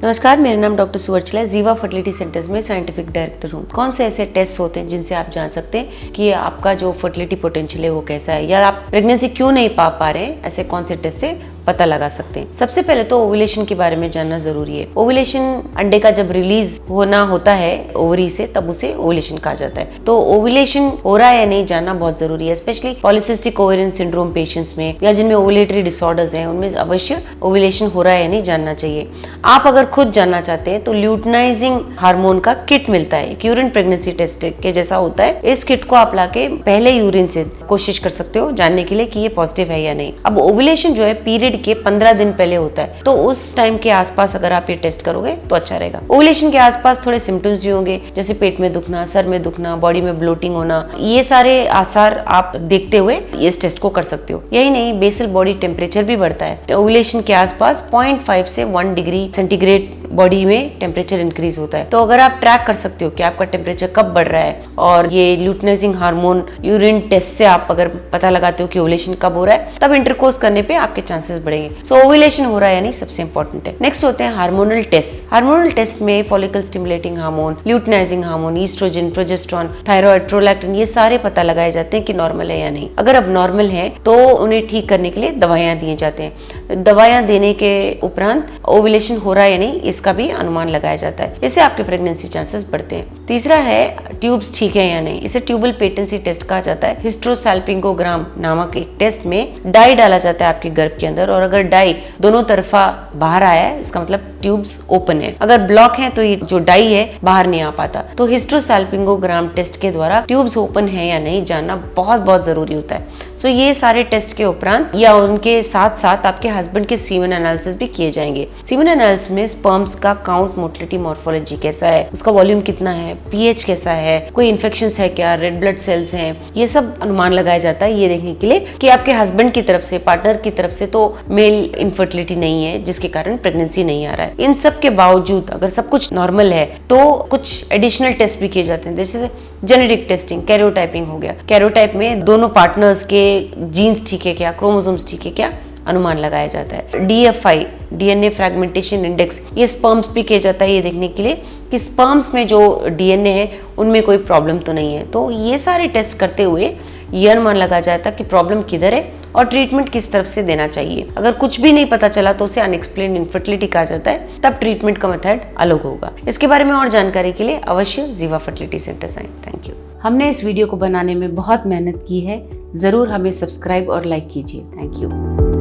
नमस्कार, मेरा नाम डॉक्टर सुवर्चला है। जीवा फर्टिलिटी सेंटर्स में साइंटिफिक डायरेक्टर हूँ। कौन से ऐसे टेस्ट होते हैं जिनसे आप जान सकते हैं कि आपका जो फर्टिलिटी पोटेंशियल है वो कैसा है, या आप प्रेगनेंसी क्यों नहीं पा रहे हैं, ऐसे कौन से टेस्ट से पता लगा सकते हैं। सबसे पहले तो ओव्यूलेशन के बारे में जानना जरूरी है। ओव्यूलेशन अंडे का जब रिलीज होना होता है ओवरी से, तब उसे ओव्यूलेशन कहा जाता है। तो ओव्यूलेशन हो रहा है या नहीं जानना बहुत जरूरी है, specially polycystic ovarian syndrome patients में या जिनमें ओव्यूलेटरी डिसऑर्डर्स हैं, उनमें अवश्य ओव्यूलेशन हो रहा है या नहीं जानना चाहिए। आप अगर खुद जानना चाहते हैं तो ल्यूटिनाइजिंग हार्मोन का किट मिलता है, एक यूरिन प्रेगनेंसी टेस्ट के जैसा होता है। इस किट को आप लाके पहले यूरिन से कोशिश कर सकते हो जानने के लिए कि ये पॉजिटिव है या नहीं। अब ओव्यूलेशन जो है पीरियड के 15 दिन पहले होता है, तो उस टाइम के आसपास अगर आप ये टेस्ट करोगे तो अच्छा रहेगा। ओव्यूलेशन के आसपास थोड़े सिम्टम्स भी होंगे, जैसे पेट में दुखना, सर में दुखना, बॉडी में ब्लोटिंग होना। ये सारे आसार आप देखते हुए इस टेस्ट को कर सकते हो। यही नहीं, बेसल बॉडी टेम्परेचर भी बढ़ता है। ओव्यूलेशन के आसपास 0.5 से 1 डिग्री सेंटीग्रेड बॉडी में टेम्परेचर इंक्रीज होता है। तो अगर आप ट्रैक कर सकते हो कि आपका टेम्परेचर कब बढ़ रहा है, और ये ल्यूटिनाइजिंग हार्मोन यूरिन टेस्ट से आप अगर पता लगाते हो कि ओव्यूलेशन कब हो रहा है, तब इंटरकोर्स करने पे आपके चांसेस बढ़ेंगे। सो ओव्यूलेशन हो रहा है या नहीं सबसे इंपॉर्टेंट है। नेक्स्ट होते हैं हार्मोनल टेस्ट। हार्मोनल टेस्ट में follicle stimulating hormone, luteinizing hormone, oestrogen, progesterone, thyroid, prolactin, ये सारे पता लगाए जाते हैं कि नॉर्मल है या नहीं। अगर अब नॉर्मल है तो उन्हें ठीक करने के लिए दवाइयां दिए जाते हैं। दवाइयां देने के उपरांत ओव्यूलेशन हो रहा है या नहीं इसका भी अनुमान लगाया जाता है। इससे आपके प्रेगनेंसी चांसेस बढ़ते हैं। तीसरा है ट्यूब्स ठीक है या नहीं। इसे ट्यूबल पेटेंसी टेस्ट कहा जाता है। हिस्ट्रोसैल्पिंगोग्राम नामक एक टेस्ट में डाई डाला जाता है आपके गर्भ के अंदर, और अगर डाई दोनों तरफा बाहर आया है, इसका मतलब ट्यूब्स ओपन है। अगर ब्लॉक है तो ये जो डाई है बाहर नहीं आ पाता। तो हिस्ट्रोसैल्पिंगोग्राम टेस्ट के द्वारा ट्यूब्स ओपन है या नहीं जानना बहुत जरूरी होता है। सो ये सारे टेस्ट के उपरांत या उनके साथ साथ आपके हस्बैंड के सीमेन एनालिसिस भी किए जाएंगे। सीमेन एनालिसिस में स्पर्म्स का काउंट, मोटिलिटी, मॉर्फोलॉजी कैसा है, उसका वॉल्यूम कितना है, पीएच कैसा है, कोई इन्फेक्शंस है क्या, रेड ब्लड सेल्स हैं, ये सब अनुमान लगाया जाता है ये देखने के लिए कि आपके हस्बैंड की तरफ से, पार्टनर की तरफ से तो मेल इनफर्टिलिटी नहीं है जिसके कारण प्रेगनेंसी नहीं आ रहा है। इन सब के बावजूद अगर सब कुछ नॉर्मल है तो कुछ एडिशनल टेस्ट भी किए जाते हैं, जैसे जेनेटिक टेस्टिंग, कैरियोटाइपिंग हो गया। कैरियोटाइप में दोनों पार्टनर्स के जीन्स ठीक है क्या, क्रोमोसोम्स ठीक है क्या, अनुमान लगाया जाता है। DFI, DNA फ्रैगमेंटेशन इंडेक्स, ये स्पर्म्स भी किया जाता है ये देखने के लिए कि स्पर्म्स में जो DNA है उनमें कोई प्रॉब्लम तो नहीं है। तो ये सारे टेस्ट करते हुए ये अनुमान लगाया जाता है कि प्रॉब्लम किधर है और ट्रीटमेंट किस तरफ से देना चाहिए। अगर कुछ भी नहीं पता चला तो उसे अनएक्सप्लेन्ड इनफर्टिलिटी कहा जाता है, तब ट्रीटमेंट का मेथड अलग होगा। इसके बारे में और जानकारी के लिए अवश्य जीवा फर्टिलिटी सेंटर्स आएं। Thank you. हमने इस वीडियो को बनाने में बहुत मेहनत की है, जरूर हमें सब्सक्राइब और लाइक कीजिए। Thank you.